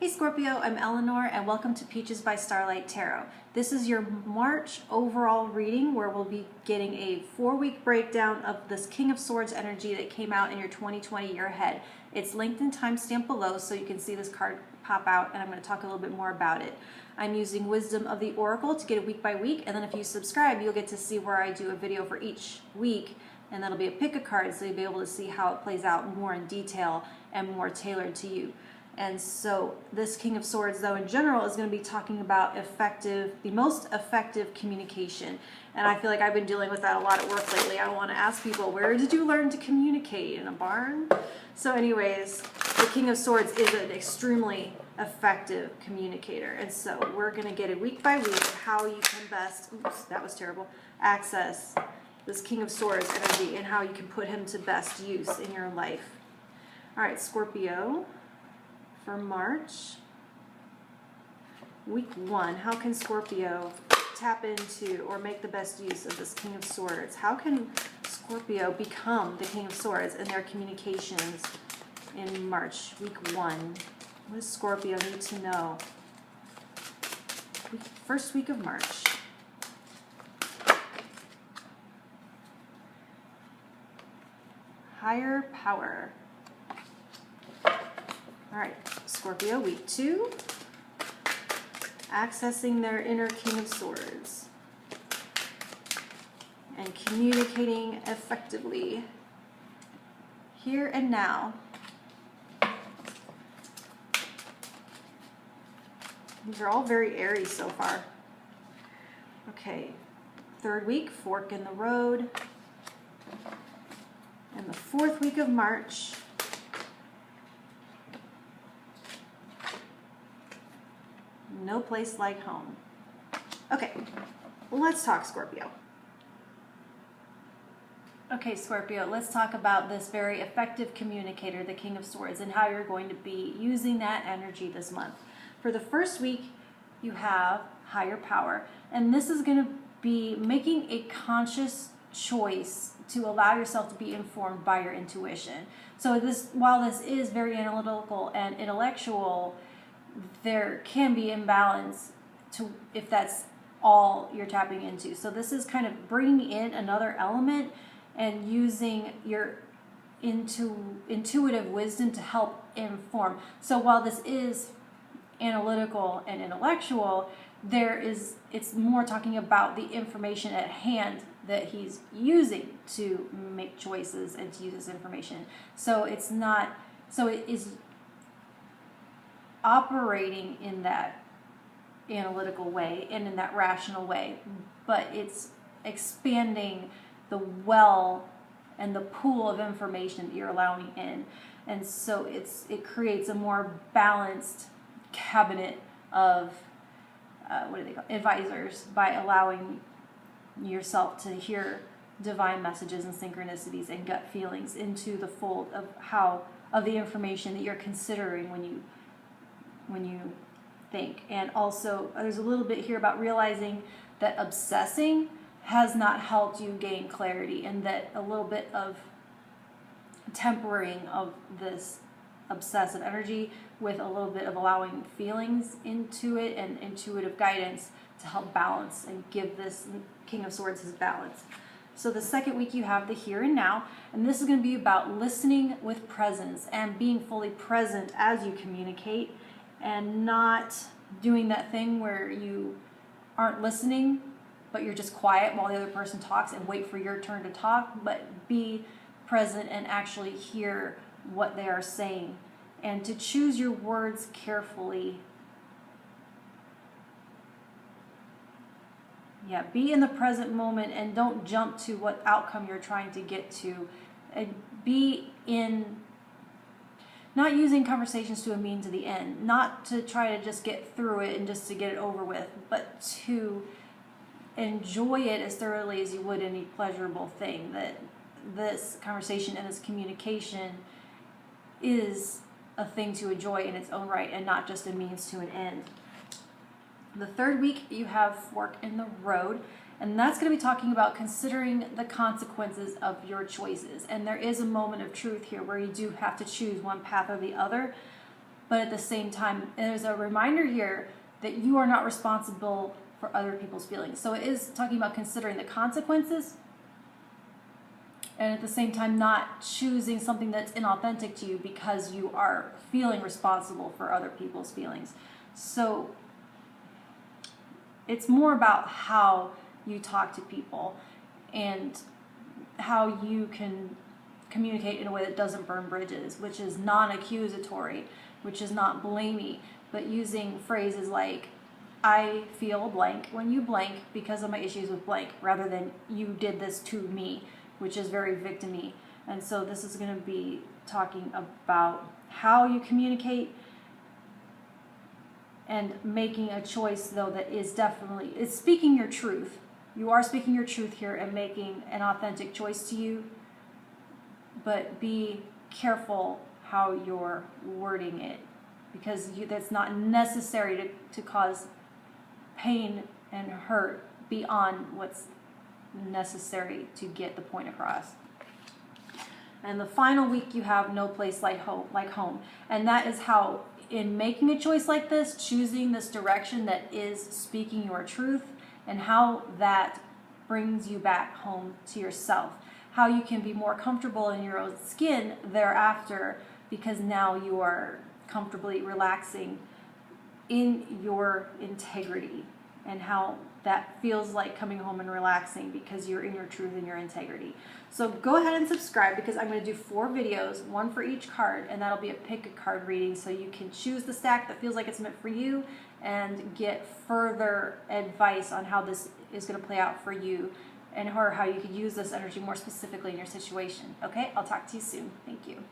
Hey Scorpio, I'm Eleanor and welcome to Peaches by Starlight Tarot. This is your March overall reading where we'll be getting a 4-week breakdown of this King of Swords energy that came out in your 2020 year ahead. It's linked and timestamped below so you can see this card pop out, and I'm going to talk a little bit more about it. I'm using Wisdom of the Oracle to get it week by week, and then if you subscribe you'll get to see where I do a video for each week, and that'll be a pick a card so you'll be able to see how it plays out more in detail and more tailored to you. And so this King of Swords, though, in general, is going to be talking about the most effective communication. And I feel like I've been dealing with that a lot at work lately. I want to ask people, where did you learn to communicate? In a barn? So anyways, the King of Swords is an extremely effective communicator. And so we're going to get it week by week how you can best, oops, that was terrible, access this King of Swords energy and how you can put him to best use in your life. All right, Scorpio. For March, week 1, how can Scorpio tap into or make the best use of this King of Swords? How can Scorpio become the King of Swords in their communications in March, week 1? What does Scorpio need to know? First week of March. Higher power. All right, Scorpio, week 2, accessing their inner King of Swords and communicating effectively here and now. These are all very airy so far. Okay, 3rd week, fork in the road. And the 4th week of March, no place like home. Okay, let's talk Scorpio. Okay, Scorpio, let's talk about this very effective communicator, the King of Swords, and how you're going to be using that energy this month. For the first week, you have higher power, and this is going to be making a conscious choice to allow yourself to be informed by your intuition. So while this is very analytical and intellectual, there can be imbalance if that's all you're tapping into. So this is kind of bringing in another element and using your intuitive wisdom to help inform. So while this is analytical and intellectual, it's more talking about the information at hand that he's using to make choices and to use this information. So it is operating in that analytical way and in that rational way, but it's expanding the well and the pool of information that you're allowing in, and so it creates a more balanced cabinet of advisors by allowing yourself to hear divine messages and synchronicities and gut feelings into the fold of the information that you're considering when you think. And also there's a little bit here about realizing that obsessing has not helped you gain clarity, and that a little bit of tempering of this obsessive energy with a little bit of allowing feelings into it and intuitive guidance to help balance and give this King of Swords his balance. So the 2nd week you have the here and now, and this is going to be about listening with presence and being fully present as you communicate, and not doing that thing where you aren't listening but you're just quiet while the other person talks and wait for your turn to talk, but be present and actually hear what they are saying, and to choose your words carefully. Yeah, be in the present moment and don't jump to what outcome you're trying to get to. And not using conversations to a means to the end, not to try to just get through it and just to get it over with, but to enjoy it as thoroughly as you would any pleasurable thing. That this conversation and this communication is a thing to enjoy in its own right and not just a means to an end. The 3rd week you have fork in the road, and that's going to be talking about considering the consequences of your choices. And there is a moment of truth here where you do have to choose one path or the other, but at the same time, there's a reminder here that you are not responsible for other people's feelings. So it is talking about considering the consequences, and at the same time not choosing something that's inauthentic to you because you are feeling responsible for other people's feelings. So it's more about how you talk to people and how you can communicate in a way that doesn't burn bridges, which is non-accusatory, which is not blamey, but using phrases like, I feel blank when you blank because of my issues with blank, rather than you did this to me, which is very victim-y. And so this is going to be talking about how you communicate and making a choice, though, that is definitely, it's speaking your truth. You are speaking your truth here and making an authentic choice to you, but be careful how you're wording it, because that's not necessary to cause pain and hurt beyond what's necessary to get the point across. And the final week you have no place like home. And that is how, in making a choice like this, choosing this direction that is speaking your truth, and how that brings you back home to yourself. How you can be more comfortable in your own skin thereafter, because now you are comfortably relaxing in your integrity, and how that feels like coming home and relaxing because you're in your truth and your integrity. So go ahead and subscribe, because I'm going to do 4 videos, one for each card, and that'll be a pick a card reading, so you can choose the stack that feels like it's meant for you and get further advice on how this is going to play out for you, and or how you could use this energy more specifically in your situation. Okay, I'll talk to you soon. Thank you.